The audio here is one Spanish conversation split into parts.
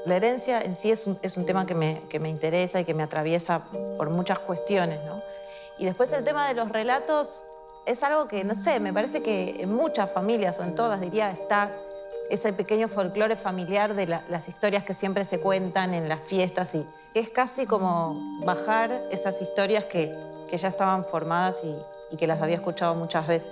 La herencia en sí es un tema que me interesa y que me atraviesa por muchas cuestiones, ¿no? Y después el tema de los relatos es algo que, no sé, me parece que en muchas familias, o en todas, diría, está ese pequeño folclore familiar de las historias que siempre se cuentan en las fiestas y es casi como bajar esas historias que ya estaban formadas y que las había escuchado muchas veces.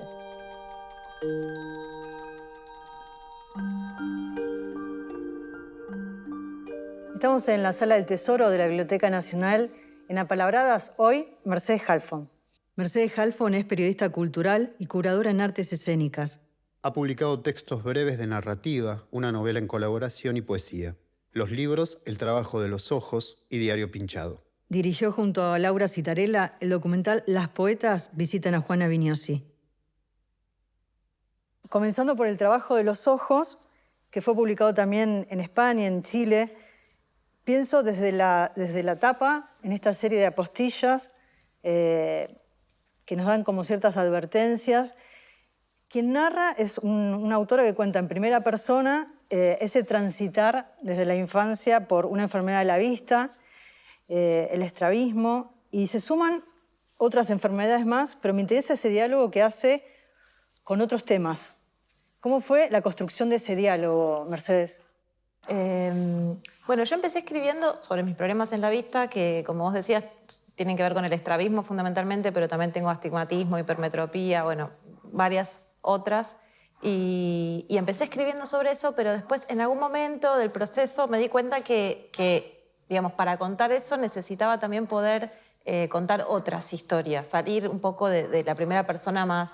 Estamos en la Sala del Tesoro de la Biblioteca Nacional. En Apalabradas, hoy, Mercedes Halfon. Mercedes Halfon es periodista cultural y curadora en artes escénicas. Ha publicado textos breves de narrativa, una novela en colaboración y poesía. Los libros El trabajo de los ojos y Diario pinchado. Dirigió junto a Laura Citarella el documental Las poetas visitan a Juana Viñosi. Comenzando por El trabajo de los ojos, que fue publicado también en España, en Chile, pienso desde la tapa, en esta serie de apostillas que nos dan como ciertas advertencias. Quien narra es una autora que cuenta en primera persona ese transitar desde la infancia por una enfermedad de la vista, el estrabismo, y se suman otras enfermedades más, pero me interesa ese diálogo que hace con otros temas. ¿Cómo fue la construcción de ese diálogo, Mercedes? Bueno, yo empecé escribiendo sobre mis problemas en la vista, que como vos decías, tienen que ver con el estrabismo fundamentalmente, pero también tengo astigmatismo, hipermetropía, bueno, varias otras. Y empecé escribiendo sobre eso, pero después en algún momento del proceso me di cuenta que digamos, para contar eso necesitaba también poder contar otras historias, salir un poco de la primera persona más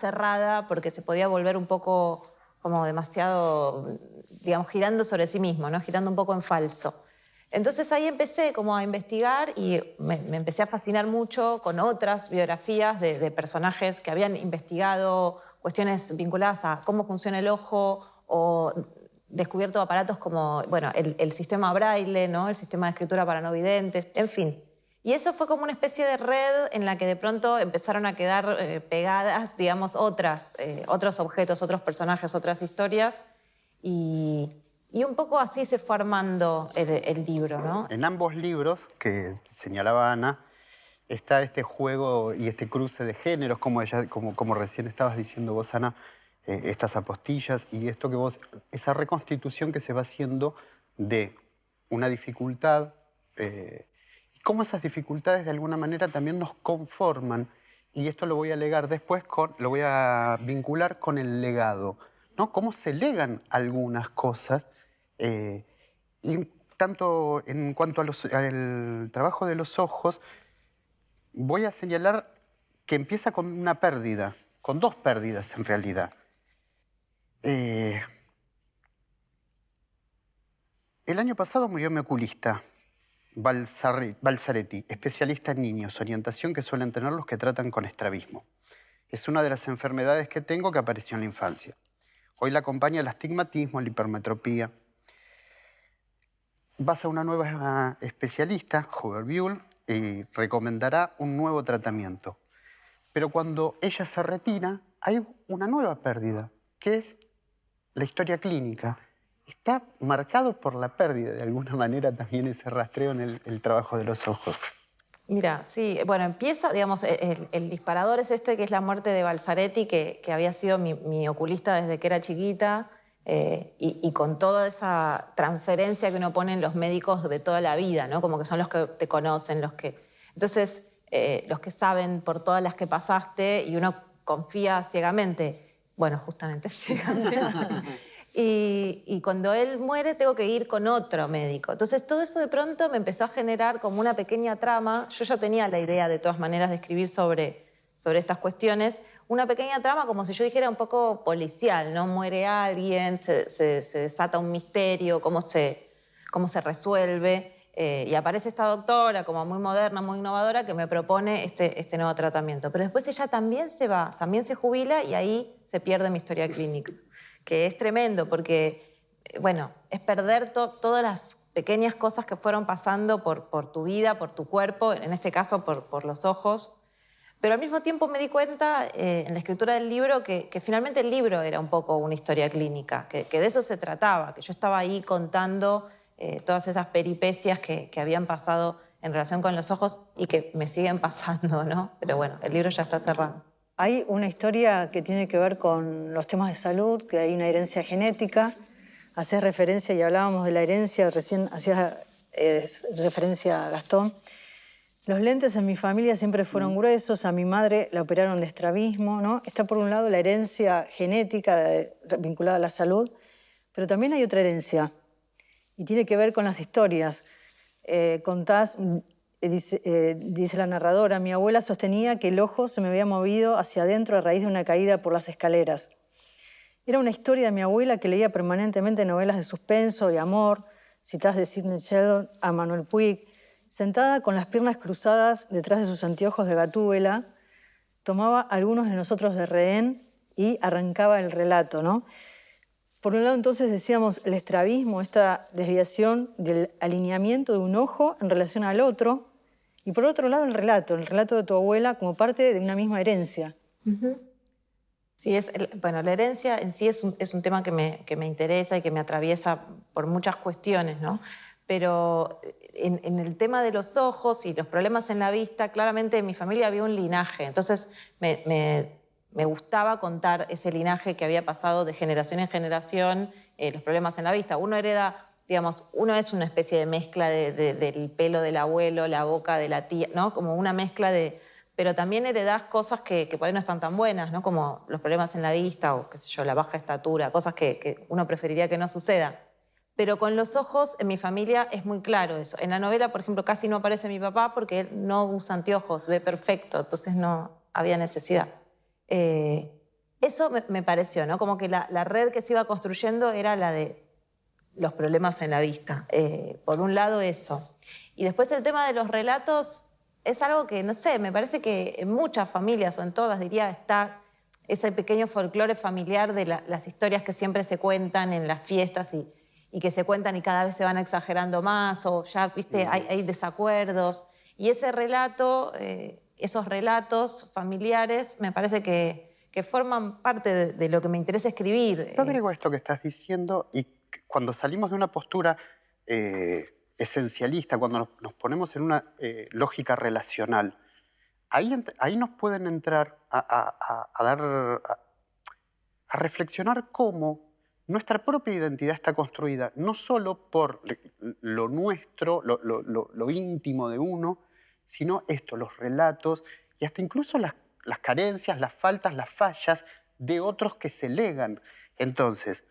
cerrada, porque se podía volver un poco como demasiado, digamos, girando sobre sí mismo, ¿no? Girando un poco en falso. Entonces ahí empecé como a investigar y me empecé a fascinar mucho con otras biografías de personajes que habían investigado cuestiones vinculadas a cómo funciona el ojo o descubierto aparatos como, bueno, el sistema Braille, ¿no? El sistema de escritura para no videntes, en fin. Y eso fue como una especie de red en la que de pronto empezaron a quedar pegadas, digamos, otros objetos, otros personajes, otras historias. Y un poco así se fue armando el libro, ¿no? En ambos libros que señalaba Ana, está este juego y este cruce de géneros, como recién estabas diciendo vos, Ana, estas apostillas y esto que vos, esa reconstitución que se va haciendo de una dificultad, cómo esas dificultades de alguna manera también nos conforman, y esto lo voy a legar después, lo voy a vincular con el legado, ¿no? Cómo se legan algunas cosas, y tanto en cuanto al trabajo de los ojos, voy a señalar que empieza con una pérdida, con dos pérdidas en realidad. El año pasado murió mi oculista, Balzaretti, especialista en niños, orientación que suelen tener los que tratan con estrabismo. Es una de las enfermedades que tengo que apareció en la infancia. Hoy la acompaña el astigmatismo, la hipermetropía. Vas a una nueva especialista, Hubert Buell, y recomendará un nuevo tratamiento. Pero cuando ella se retira, hay una nueva pérdida, que es la historia clínica. Está marcado por la pérdida, de alguna manera, también ese rastreo en el trabajo de los ojos. Mira, sí, bueno, empieza, digamos, el disparador es este, que es la muerte de Balzaretti, que había sido mi oculista desde que era chiquita, y con toda esa transferencia que uno pone en los médicos de toda la vida, ¿no? Como que son los que te conocen, Entonces, los que saben por todas las que pasaste y uno confía ciegamente. Bueno, justamente ciegamente. Y cuando él muere tengo que ir con otro médico. Entonces todo eso de pronto me empezó a generar como una pequeña trama. Yo ya tenía la idea de todas maneras de escribir sobre estas cuestiones. Una pequeña trama como si yo dijera un poco policial, ¿no? Muere alguien, se desata un misterio, cómo se resuelve. Y aparece esta doctora como muy moderna, muy innovadora, que me propone este nuevo tratamiento. Pero después ella también se va, también se jubila y ahí se pierde mi historia clínica, que es tremendo porque, bueno, es perder todas las pequeñas cosas que fueron pasando por tu vida, por tu cuerpo, en este caso por los ojos. Pero al mismo tiempo me di cuenta en la escritura del libro que finalmente el libro era un poco una historia clínica, que de eso se trataba, que yo estaba ahí contando todas esas peripecias que habían pasado en relación con los ojos y que me siguen pasando, ¿no? Pero bueno, el libro ya está cerrado. Hay una historia que tiene que ver con los temas de salud, que hay una herencia genética. Hacés referencia, y hablábamos de la herencia, recién hacías referencia a Gastón. Los lentes en mi familia siempre fueron gruesos, a mi madre la operaron de estrabismo, ¿no? Está por un lado la herencia genética vinculada a la salud, pero también hay otra herencia, y tiene que ver con las historias. Contás, dice la narradora, mi abuela sostenía que el ojo se me había movido hacia adentro a raíz de una caída por las escaleras. Era una historia de mi abuela que leía permanentemente novelas de suspenso y amor, citadas de Sidney Sheldon a Manuel Puig. Sentada con las piernas cruzadas detrás de sus anteojos de gatúbela, tomaba a algunos de nosotros de rehén y arrancaba el relato, ¿no? Por un lado, entonces, decíamos el estrabismo, esta desviación del alineamiento de un ojo en relación al otro, y por otro lado el relato de tu abuela como parte de una misma herencia. Sí, bueno, la herencia en sí es un tema que me interesa y que me atraviesa por muchas cuestiones, ¿no? Pero en el tema de los ojos y los problemas en la vista, claramente en mi familia había un linaje, entonces me gustaba contar ese linaje que había pasado de generación en generación, los problemas en la vista. Uno hereda, digamos, uno es una especie de mezcla del pelo del abuelo, la boca de la tía, ¿no? Como una mezcla de... Pero también heredás cosas que por ahí no están tan buenas, ¿no? Como los problemas en la vista o, qué sé yo, la baja estatura, cosas que uno preferiría que no suceda. Pero con los ojos, en mi familia es muy claro eso. En la novela, por ejemplo, casi no aparece mi papá porque él no usa anteojos, ve perfecto, entonces no había necesidad. Eso me pareció, ¿no? Como que la red que se iba construyendo era la de los problemas en la vista. Por un lado eso. Y después el tema de los relatos es algo que, no sé, me parece que en muchas familias, o en todas, diría, está ese pequeño folclore familiar de las historias que siempre se cuentan en las fiestas y que se cuentan y cada vez se van exagerando más, o ya, viste, hay desacuerdos. Y ese relato, esos relatos familiares, me parece que forman parte de lo que me interesa escribir. Yo agrego esto que estás diciendo y cuando salimos de una postura esencialista, cuando nos ponemos en una lógica relacional, ahí nos pueden entrar a reflexionar cómo nuestra propia identidad está construida no solo por lo nuestro, lo íntimo de uno, sino los relatos y hasta incluso las carencias, las faltas, las fallas de otros que se legan. Entonces,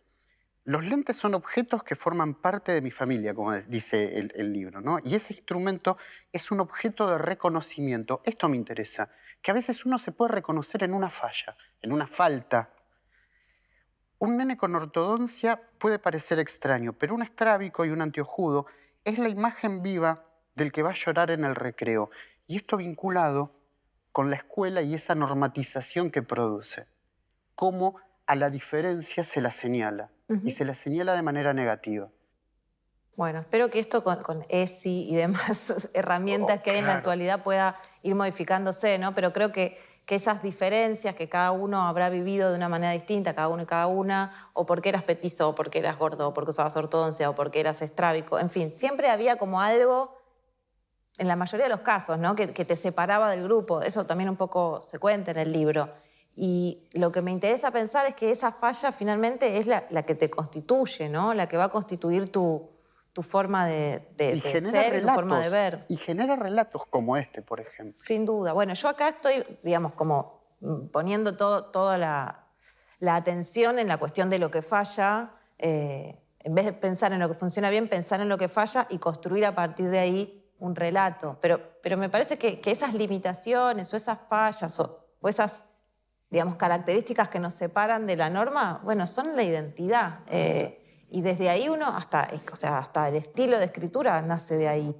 los lentes son objetos que forman parte de mi familia, como dice el libro, ¿no? Y ese instrumento es un objeto de reconocimiento. Esto me interesa, que a veces uno se puede reconocer en una falla, en una falta. Un nene con ortodoncia puede parecer extraño, pero un estrábico y un anteojudo es la imagen viva del que va a llorar en el recreo. Y esto vinculado con la escuela y esa normatización que produce. Cómo a la diferencia se la señala. Y se la señala de manera negativa. Bueno, espero que esto con ESI y demás herramientas que hay en la actualidad pueda ir modificándose, ¿no? Pero creo que esas diferencias que cada uno habrá vivido de una manera distinta, cada uno y cada una, o porque eras petizo, o porque eras gordo, o porque usabas ortodoncia, o porque eras estrábico, en fin, siempre había como algo, en la mayoría de los casos, ¿no? que te separaba del grupo. Eso también un poco se cuenta en el libro. Y lo que me interesa pensar es que esa falla finalmente es la que te constituye, ¿no? La que va a constituir tu forma de ser y tu forma de ver. Y genera relatos como este, por ejemplo. Sin duda. Bueno, yo acá estoy, digamos, como poniendo toda la atención en la cuestión de lo que falla, en vez de pensar en lo que funciona bien, pensar en lo que falla y construir a partir de ahí un relato. Pero me parece que esas limitaciones o esas fallas o esas, digamos, características que nos separan de la norma, bueno, son la identidad. Y desde ahí uno, hasta el estilo de escritura nace de ahí.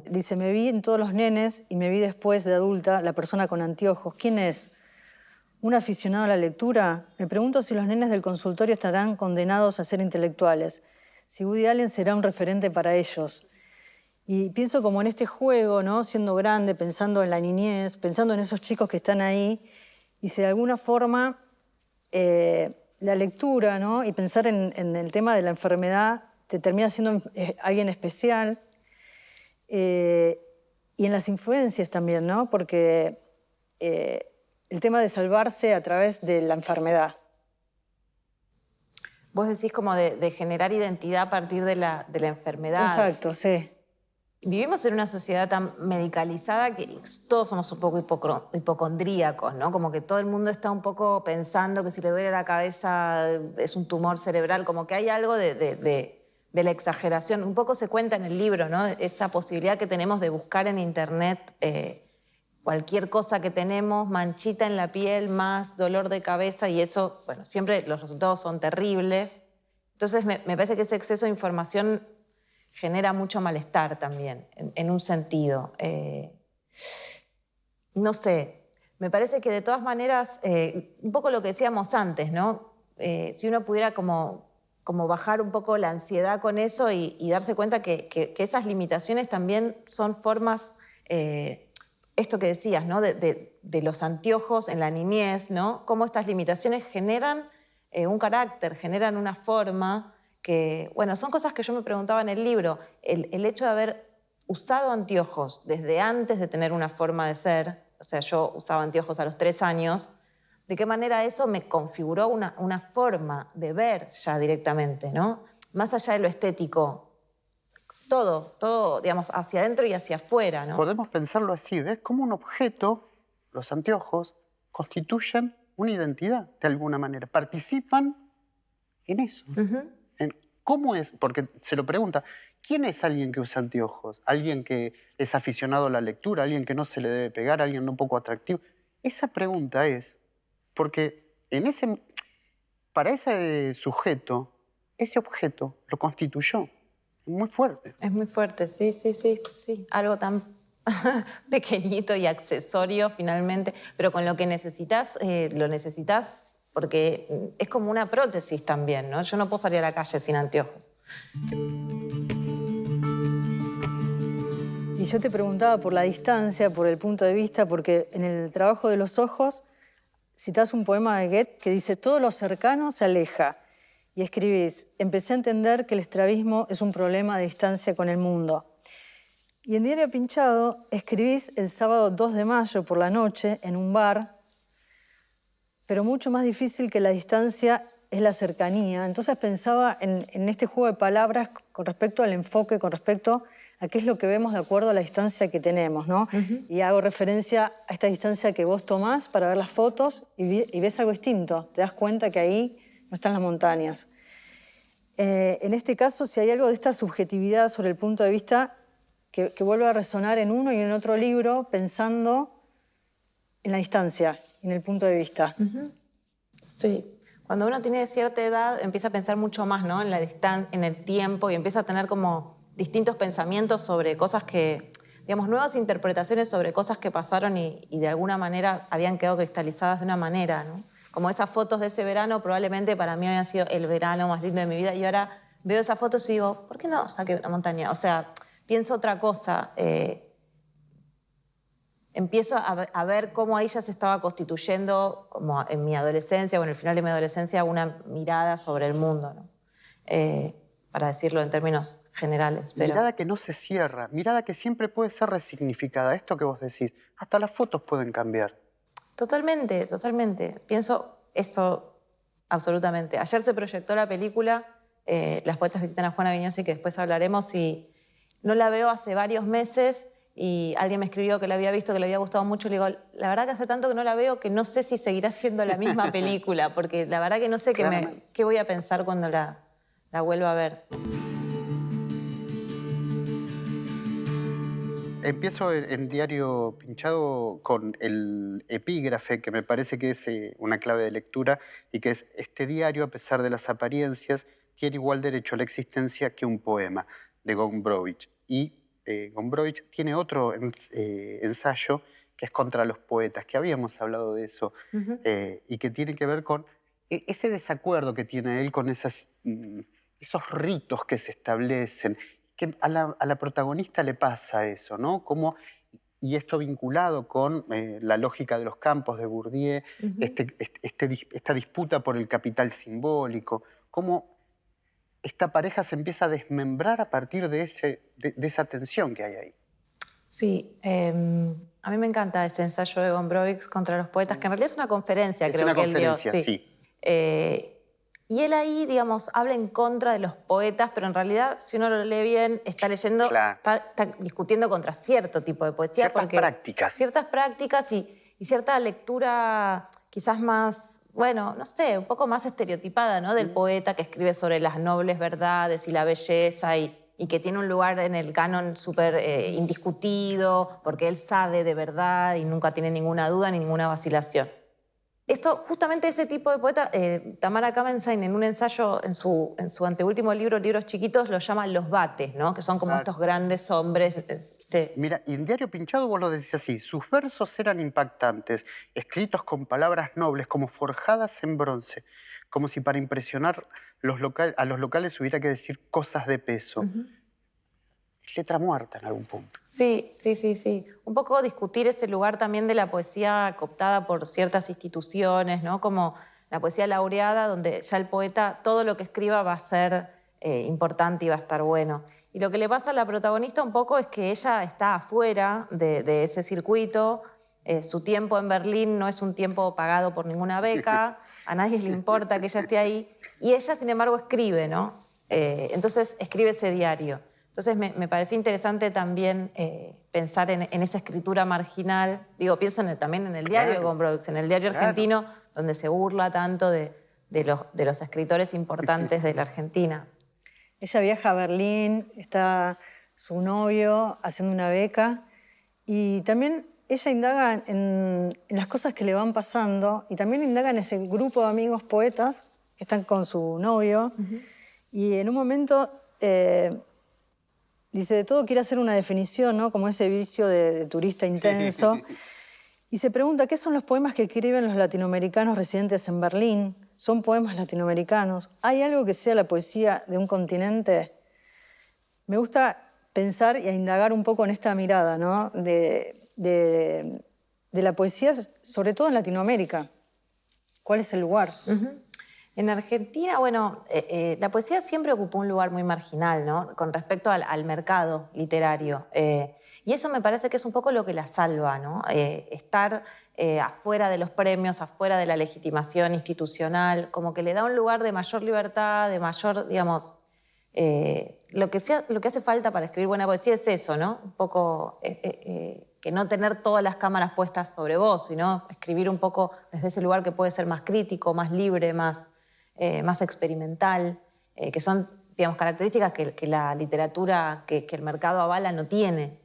Dice, me vi en todos los nenes y me vi después de adulta la persona con anteojos. ¿Quién es? ¿Un aficionado a la lectura? Me pregunto si los nenes del consultorio estarán condenados a ser intelectuales, si Woody Allen será un referente para ellos. Y pienso como en este juego, ¿no? Siendo grande, pensando en la niñez, pensando en esos chicos que están ahí, y si de alguna forma la lectura, ¿no? Y pensar en el tema de la enfermedad te termina siendo alguien especial, y en las influencias también, ¿no? Porque el tema de salvarse a través de la enfermedad. Vos decís como de generar identidad a partir de la enfermedad. Exacto, sí. Vivimos en una sociedad tan medicalizada que todos somos un poco hipocondríacos, ¿no? Como que todo el mundo está un poco pensando que si le duele la cabeza es un tumor cerebral, como que hay algo de la exageración. Un poco se cuenta en el libro, ¿no? Esa posibilidad que tenemos de buscar en internet cualquier cosa que tenemos, manchita en la piel, más dolor de cabeza, y eso, bueno, siempre los resultados son terribles. Entonces me parece que ese exceso de información genera mucho malestar también, en un sentido. No sé, me parece que de todas maneras, un poco lo que decíamos antes, ¿no? Si uno pudiera como bajar un poco la ansiedad con eso y darse cuenta que esas limitaciones también son formas, esto que decías, ¿no? De los anteojos en la niñez, ¿no? Cómo estas limitaciones generan un carácter, generan una forma que, bueno, son cosas que yo me preguntaba en el libro. El hecho de haber usado anteojos desde antes de tener una forma de ser, o sea, yo usaba anteojos a los 3 años, ¿de qué manera eso me configuró una forma de ver ya directamente, ¿no? Más allá de lo estético, todo, digamos, hacia adentro y hacia afuera, ¿no? Podemos pensarlo así, ¿ves? Como un objeto, los anteojos, constituyen una identidad de alguna manera, participan en eso. ¿Cómo es? Porque se lo pregunta, ¿quién es alguien que usa anteojos? ¿Alguien que es aficionado a la lectura? ¿Alguien que no se le debe pegar? ¿Alguien un poco atractivo? Esa pregunta es, porque para ese sujeto, ese objeto lo constituyó. Muy fuerte. Es muy fuerte, sí. Algo tan pequeñito y accesorio finalmente, pero con lo que necesitas, lo necesitas porque es como una prótesis también, ¿no? Yo no puedo salir a la calle sin anteojos. Y yo te preguntaba por la distancia, por el punto de vista, porque en el trabajo de los ojos citás un poema de Goethe que dice: todo lo cercano se aleja. Y escribís: empecé a entender que el estrabismo es un problema de distancia con el mundo. Y en Diario Pinchado escribís el sábado 2 de mayo por la noche en un bar, pero mucho más difícil que la distancia es la cercanía. Entonces pensaba en este juego de palabras con respecto al enfoque, con respecto a qué es lo que vemos de acuerdo a la distancia que tenemos, ¿no? Y hago referencia a esta distancia que vos tomás para ver las fotos y ves algo distinto. Te das cuenta que ahí no están las montañas. En este caso, si hay algo de esta subjetividad sobre el punto de vista que vuelve a resonar en uno y en otro libro, pensando en la distancia, en el punto de vista. Sí. Cuando uno tiene cierta edad, empieza a pensar mucho más, ¿no? En la distancia, en el tiempo, y empieza a tener como distintos pensamientos sobre cosas que, digamos, nuevas interpretaciones sobre cosas que pasaron y de alguna manera habían quedado cristalizadas de una manera, ¿no? Como esas fotos de ese verano, probablemente para mí había sido el verano más lindo de mi vida, y ahora veo esas fotos y digo, ¿por qué no saqué una montaña? O sea, pienso otra cosa. Empiezo a ver cómo ahí ya se estaba constituyendo, como en mi adolescencia o en el final de mi adolescencia, una mirada sobre el mundo, ¿no? Para decirlo en términos generales. Pero... Mirada que no se cierra, mirada que siempre puede ser resignificada. Esto que vos decís, hasta las fotos pueden cambiar. Totalmente. Pienso eso absolutamente. Ayer se proyectó la película Las poetas visitan a Juana Viñosi, que después hablaremos, y no la veo hace varios meses. Y alguien me escribió que la había visto, que le había gustado mucho. Le digo, la verdad que hace tanto que no la veo que no sé si seguirá siendo la misma película, porque la verdad que no sé qué voy a pensar cuando la vuelva a ver. Empiezo en Diario Pinchado con el epígrafe, que me parece que es una clave de lectura, y que es: este diario, a pesar de las apariencias, tiene igual derecho a la existencia que un poema, de Gombrowicz. Y Gombrowicz tiene otro ensayo que es contra los poetas, que habíamos hablado de eso, y que tiene que ver con ese desacuerdo que tiene él con esos ritos que se establecen, que a la protagonista le pasa eso, ¿no? Y esto vinculado con la lógica de los campos de Bourdieu, esta disputa por el capital simbólico, cómo esta pareja se empieza a desmembrar a partir de esa tensión que hay ahí. Sí, a mí me encanta ese ensayo de Gombrowicz contra los poetas, que en realidad es una conferencia, creo que él dio. Es una conferencia, sí. Y él ahí, digamos, habla en contra de los poetas, pero en realidad, si uno lo lee bien, está leyendo, claro, está discutiendo contra cierto tipo de poesía. Ciertas prácticas y cierta lectura quizás más, bueno, no sé, un poco más estereotipada, ¿no? Del poeta que escribe sobre las nobles verdades y la belleza y que tiene un lugar en el canon súper indiscutido, porque él sabe de verdad y nunca tiene ninguna duda ni ninguna vacilación. Esto, justamente ese tipo de poeta, Tamara Kamenstein, en un ensayo en su anteúltimo libro, Libros Chiquitos, lo llama los vates, ¿no? Que son como estos grandes hombres. Mira, y en Diario Pinchado vos lo decís así: sus versos eran impactantes, escritos con palabras nobles, como forjadas en bronce, como si para impresionar a los locales hubiera que decir cosas de peso. Letra muerta en algún punto. Sí. Un poco discutir ese lugar también de la poesía cooptada por ciertas instituciones, ¿no? Como la poesía laureada, donde ya el poeta, todo lo que escriba va a ser importante y va a estar bueno. Y lo que le pasa a la protagonista un poco es que ella está afuera de ese circuito. Su tiempo en Berlín no es un tiempo pagado por ninguna beca, a nadie le importa que ella esté ahí. Y ella, sin embargo, escribe, ¿no? Entonces escribe ese diario. Entonces me parece interesante también pensar en esa escritura marginal. Digo, pienso también en el diario de Gombrowicz, en el diario argentino, donde se burla tanto de los escritores importantes de la Argentina. Ella viaja a Berlín, está su novio haciendo una beca y también ella indaga en las cosas que le van pasando y también indaga en ese grupo de amigos poetas que están con su novio y en un momento dice, de todo quiere hacer una definición, ¿no? Como ese vicio de turista intenso. Y se pregunta, ¿qué son los poemas que escriben los latinoamericanos residentes en Berlín? ¿Son poemas latinoamericanos? ¿Hay algo que sea la poesía de un continente? Me gusta pensar y indagar un poco en esta mirada, ¿no? de la poesía, sobre todo en Latinoamérica. ¿Cuál es el lugar? En Argentina, bueno, la poesía siempre ocupó un lugar muy marginal, ¿no? Con respecto al mercado literario. Y eso me parece que es un poco lo que la salva, ¿no? Estar afuera de los premios, afuera de la legitimación institucional, como que le da un lugar de mayor libertad, de mayor, digamos... lo que hace falta para escribir buena poesía es eso, ¿no? Un poco que no tener todas las cámaras puestas sobre vos, sino escribir un poco desde ese lugar que puede ser más crítico, más libre, más experimental, que son, digamos, características que la literatura que el mercado avala no tiene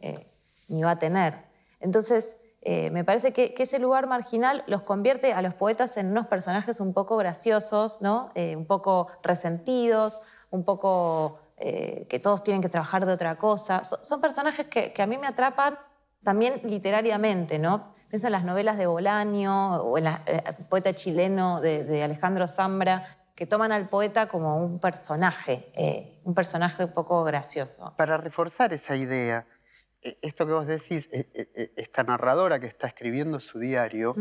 ni va a tener. Entonces, me parece que ese lugar marginal los convierte a los poetas en unos personajes un poco graciosos, ¿no? Un poco resentidos, un poco que todos tienen que trabajar de otra cosa. Son personajes que a mí me atrapan también literariamente, ¿no? Pienso en las novelas de Bolaño o en el poeta chileno de Alejandro Zambra, que toman al poeta como un personaje un poco gracioso. Para reforzar esa idea, esto que vos decís, esta narradora que está escribiendo su diario,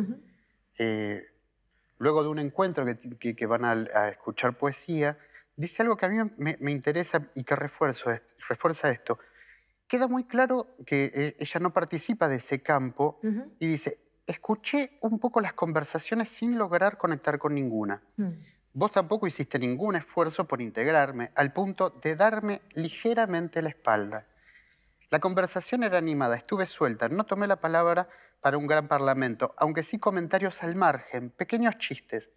luego de un encuentro que van a escuchar poesía, dice algo que a mí me interesa y que refuerza esto. Queda muy claro que ella no participa de ese campo y dice, escuché un poco las conversaciones sin lograr conectar con ninguna. Vos tampoco hiciste ningún esfuerzo por integrarme al punto de darme ligeramente la espalda. La conversación era animada, estuve suelta, no tomé la palabra para un gran parlamento, aunque sí comentarios al margen, pequeños chistes.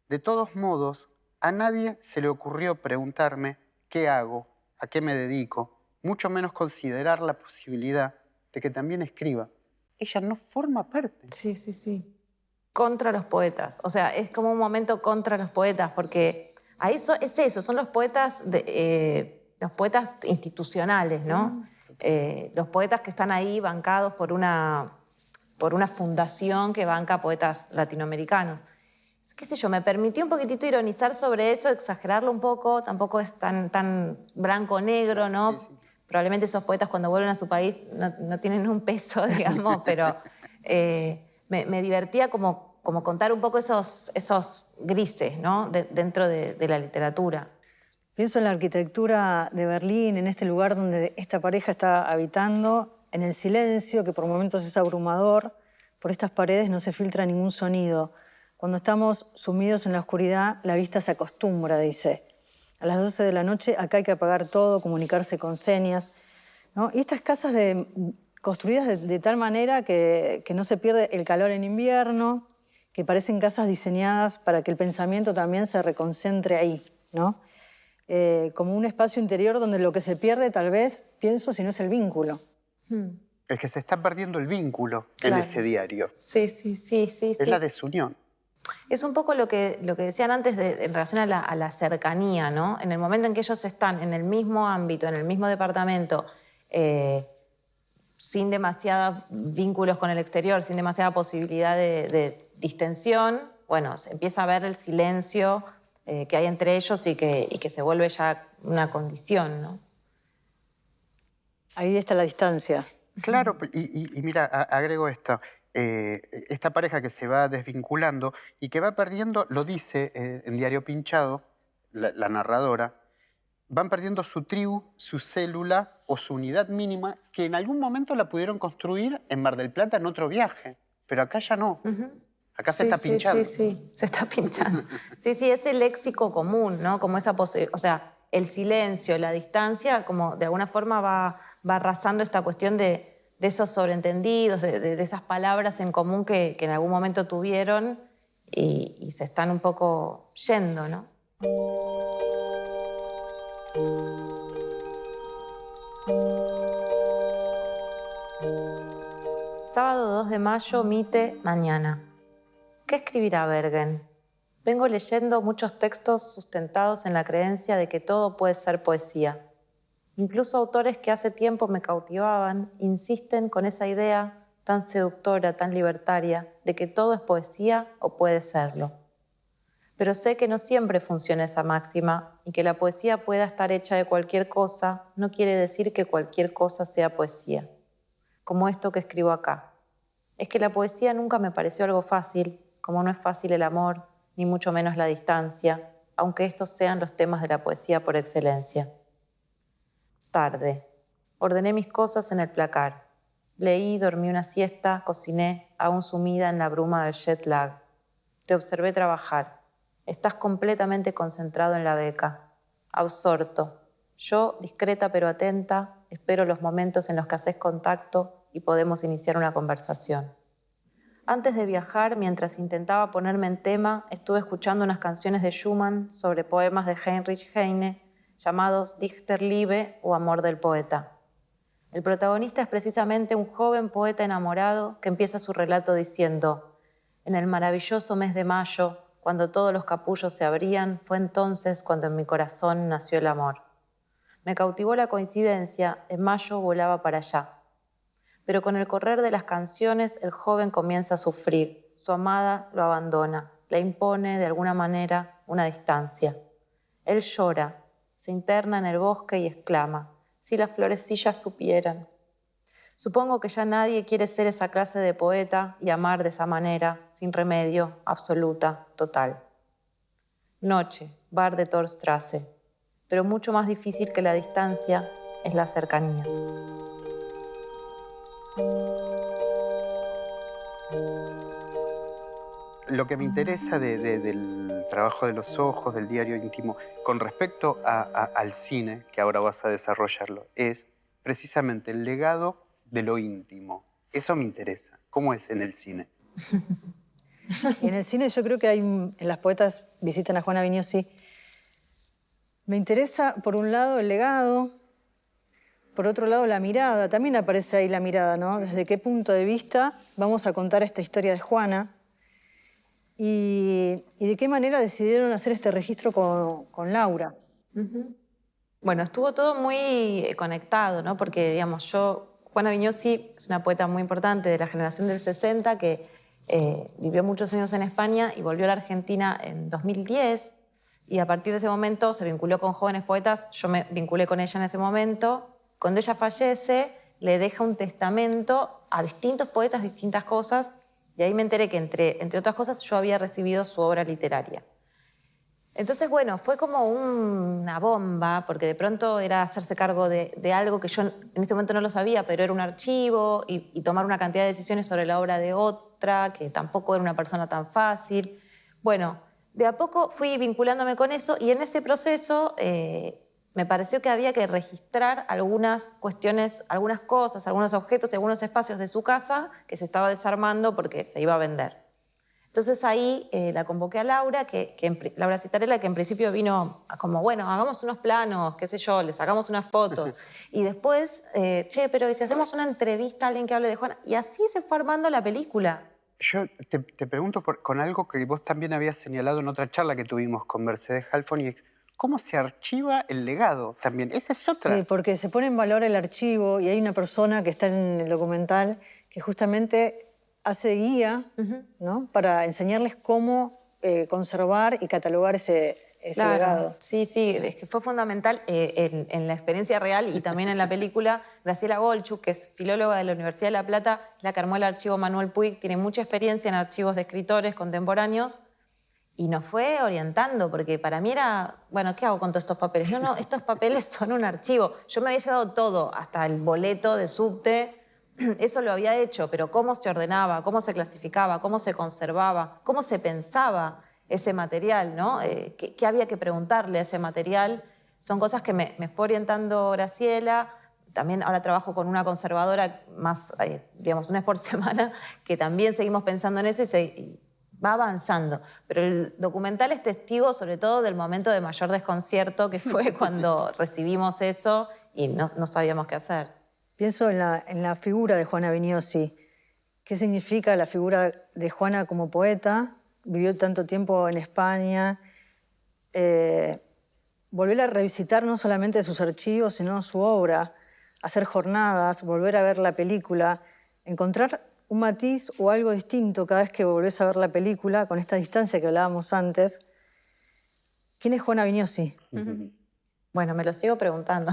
De todos modos, a nadie se le ocurrió preguntarme qué hago, a qué me dedico, mucho menos considerar la posibilidad de que también escriba. Ella no forma parte. Sí. Contra los poetas. O sea, es como un momento contra los poetas, porque ahí es eso, son los poetas institucionales, ¿no? Los poetas que están ahí bancados por una fundación que banca poetas latinoamericanos. Qué sé yo, me permitió un poquitito ironizar sobre eso, exagerarlo un poco, tampoco es tan blanco-negro, ¿no? Sí. probablemente esos poetas cuando vuelven a su país no tienen un peso, digamos, pero me divertía como contar un poco esos grises, ¿no? Dentro de la literatura. Pienso en la arquitectura de Berlín, en este lugar donde esta pareja está habitando, en el silencio, que por momentos es abrumador. Por estas paredes no se filtra ningún sonido. Cuando estamos sumidos en la oscuridad, la vista se acostumbra, dice. A las 12 de la noche acá hay que apagar todo, comunicarse con señas, ¿no? Y estas casas construidas de tal manera que no se pierde el calor en invierno, que parecen casas diseñadas para que el pensamiento también se reconcentre ahí, ¿no? Como un espacio interior donde lo que se pierde, tal vez, pienso, si no es el vínculo. Es que se está perdiendo el vínculo Claro. en ese diario. Sí. Es la desunión. Es un poco lo que decían antes en relación a la cercanía, ¿no? En el momento en que ellos están en el mismo ámbito, en el mismo departamento, sin demasiados vínculos con el exterior, sin demasiada posibilidad de distensión, bueno, se empieza a ver el silencio que hay entre ellos y que se vuelve ya una condición, ¿no? Ahí está la distancia. Claro, y mira, agrego esto. Esta pareja que se va desvinculando y que va perdiendo, lo dice en Diario Pinchado, la narradora, van perdiendo su tribu, su célula o su unidad mínima que en algún momento la pudieron construir en Mar del Plata en otro viaje, pero acá ya no. Acá se está pinchando. Sí, se está pinchando. Sí, ese léxico común, ¿no? Como esa o sea, el silencio, la distancia, como de alguna forma va arrasando esta cuestión de esos sobreentendidos, de esas palabras en común que en algún momento tuvieron y se están un poco yendo, ¿no? Sábado 2 de mayo, Mite, mañana. ¿Qué escribirá Bergen? Vengo leyendo muchos textos sustentados en la creencia de que todo puede ser poesía. Incluso autores que hace tiempo me cautivaban insisten con esa idea tan seductora, tan libertaria, de que todo es poesía o puede serlo. Pero sé que no siempre funciona esa máxima y que la poesía pueda estar hecha de cualquier cosa no quiere decir que cualquier cosa sea poesía. Como esto que escribo acá. Es que la poesía nunca me pareció algo fácil, como no es fácil el amor, ni mucho menos la distancia, aunque estos sean los temas de la poesía por excelencia. Tarde. Ordené mis cosas en el placar. Leí, dormí una siesta, cociné, aún sumida en la bruma del jet lag. Te observé trabajar. Estás completamente concentrado en la beca. Absorto. Yo, discreta pero atenta, espero los momentos en los que haces contacto y podemos iniciar una conversación. Antes de viajar, mientras intentaba ponerme en tema, estuve escuchando unas canciones de Schumann sobre poemas de Heinrich Heine llamados Dichterliebe o Amor del Poeta. El protagonista es precisamente un joven poeta enamorado que empieza su relato diciendo: en el maravilloso mes de mayo, cuando todos los capullos se abrían, fue entonces cuando en mi corazón nació el amor. Me cautivó la coincidencia, en mayo volaba para allá. Pero con el correr de las canciones, el joven comienza a sufrir. Su amada lo abandona, le impone de alguna manera una distancia. Él llora, se interna en el bosque y exclama: si las florecillas supieran. Supongo que ya nadie quiere ser esa clase de poeta y amar de esa manera, sin remedio, absoluta, total. Noche, bar de Torstrasse. Pero mucho más difícil que la distancia es la cercanía. Lo que me interesa del trabajo de los ojos, del diario íntimo, con respecto al cine, que ahora vas a desarrollarlo, es precisamente el legado de lo íntimo. Eso me interesa. ¿Cómo es en el cine? Y en el cine yo creo que hay, en las poetas visitan a Juana Vignosi. Me interesa, por un lado, el legado, por otro lado, la mirada. También aparece ahí la mirada, ¿no? Desde qué punto de vista vamos a contar esta historia de Juana y de qué manera decidieron hacer este registro con Laura. Bueno, estuvo todo muy conectado, ¿no? Porque, digamos, Juana Vignosi es una poeta muy importante de la generación del 60 que vivió muchos años en España y volvió a la Argentina en 2010 y a partir de ese momento se vinculó con jóvenes poetas. Yo me vinculé con ella en ese momento cuando ella fallece, le deja un testamento a distintos poetas, distintas cosas, y ahí me enteré que, entre otras cosas, yo había recibido su obra literaria. Entonces, bueno, fue como una bomba, porque de pronto era hacerse cargo de algo que yo en ese momento no lo sabía, pero era un archivo, y tomar una cantidad de decisiones sobre la obra de otra, que tampoco era una persona tan fácil. Bueno, de a poco fui vinculándome con eso, y en ese proceso me pareció que había que registrar algunas cuestiones, algunas cosas, algunos objetos y algunos espacios de su casa que se estaba desarmando porque se iba a vender. Entonces ahí la convoqué a Laura, Laura Citarella, que en principio vino como, bueno, hagamos unos planos, qué sé yo, les sacamos unas fotos. Y después, pero ¿y si hacemos una entrevista a alguien que hable de Juana? Y así se fue armando la película. Yo te pregunto con algo que vos también habías señalado en otra charla que tuvimos con Mercedes Halfon, y cómo se archiva el legado también. Esa es otra. Sí, porque se pone en valor el archivo y hay una persona que está en el documental que justamente hace guía, ¿no? Para enseñarles cómo conservar y catalogar ese legado. Sí, es que fue fundamental en la experiencia real y también en la película. Graciela Golchuk, que es filóloga de la Universidad de La Plata, la que armó el archivo Manuel Puig, tiene mucha experiencia en archivos de escritores contemporáneos y nos fue orientando, porque para mí era, bueno, ¿qué hago con todos estos papeles? No, estos papeles son un archivo. Yo me había llevado todo, hasta el boleto de subte, eso lo había hecho, pero cómo se ordenaba, cómo se clasificaba, cómo se conservaba, cómo se pensaba ese material, ¿no? ¿Qué había que preguntarle a ese material? Son cosas que me fue orientando Graciela. También ahora trabajo con una conservadora más, digamos, una vez por semana, que también seguimos pensando en eso y va avanzando. Pero el documental es testigo sobre todo del momento de mayor desconcierto que fue cuando recibimos eso y no sabíamos qué hacer. Pienso en la figura de Juana Viñosi. ¿Qué significa la figura de Juana como poeta? Vivió tanto tiempo en España. Volver a revisitar no solamente sus archivos, sino su obra, hacer jornadas, volver a ver la película, encontrar un matiz o algo distinto cada vez que volvés a ver la película, con esta distancia que hablábamos antes. ¿Quién es Juana Viñosi? Bueno, me lo sigo preguntando.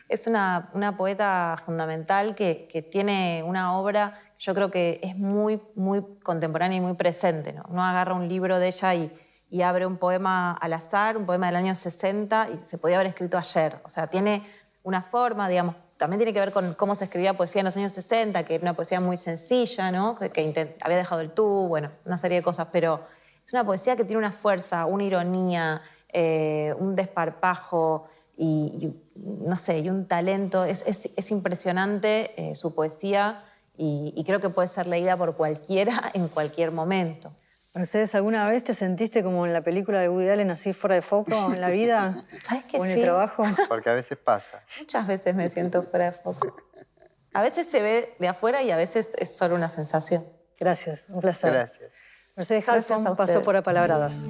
Es una poeta fundamental que tiene una obra, yo creo que es muy, muy contemporánea y muy presente, ¿no? Uno agarra un libro de ella y abre un poema al azar, un poema del año 60, y se podía haber escrito ayer. O sea, tiene una forma, digamos, también tiene que ver con cómo se escribía poesía en los años 60, que era una poesía muy sencilla, ¿no? Que había dejado el tú, bueno, una serie de cosas, pero es una poesía que tiene una fuerza, una ironía, un desparpajo y no sé, y un talento. Es impresionante su poesía y creo que puede ser leída por cualquiera en cualquier momento. Mercedes, ¿alguna vez te sentiste como en la película de Woody Allen, así fuera de foco en la vida? ¿Sabes que o en sí? el trabajo? Porque a veces pasa. Muchas veces me siento fuera de foco. A veces se ve de afuera y a veces es solo una sensación. Gracias, un placer. Gracias. Mercedes Gracias Halfon a pasó ustedes. por Apalabradas.